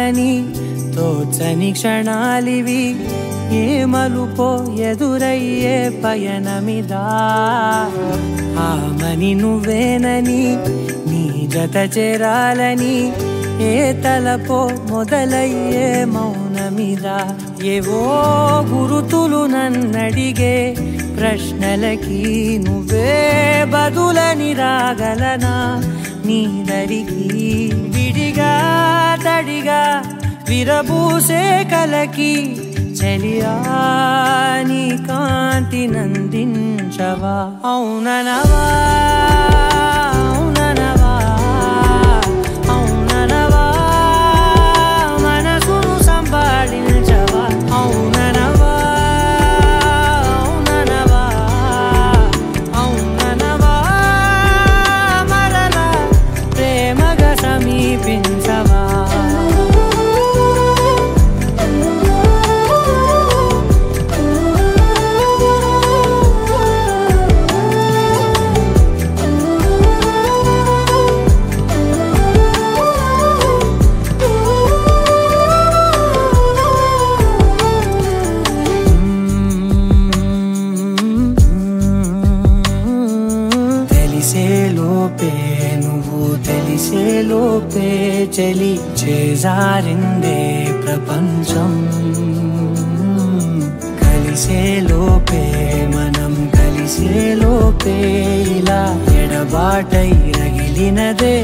చేరాలని తోచని క్షణాలివి ఏ మలుపో ఎదురయ్యే పయనమిదా ఆమని నువ్వేనని నీ జత చేరాలని ఏ తలపో మొదలయ్యే మౌనమిదా ఏవో గురుతులు నన్నడిగే ప్రశ్నలకి నువ్వే బదులని రాగలనా నీ దరికి విడిగా తడిగా విరబూసే కలకి చలియా నీ కాంతి నందించవా అవుననవా అవుననవా అవుననవా మనసును సంపాదించవా అవుననవా అవుననవా అవుననవా మరలా ప్రేమగా సమీపించవా తెలిసేలోపే చలి చేజారిందే ప్రపంచం కలిసేలోపే మనం కలిసేలోపే ఇలా ఎడబాటై రగిలినదే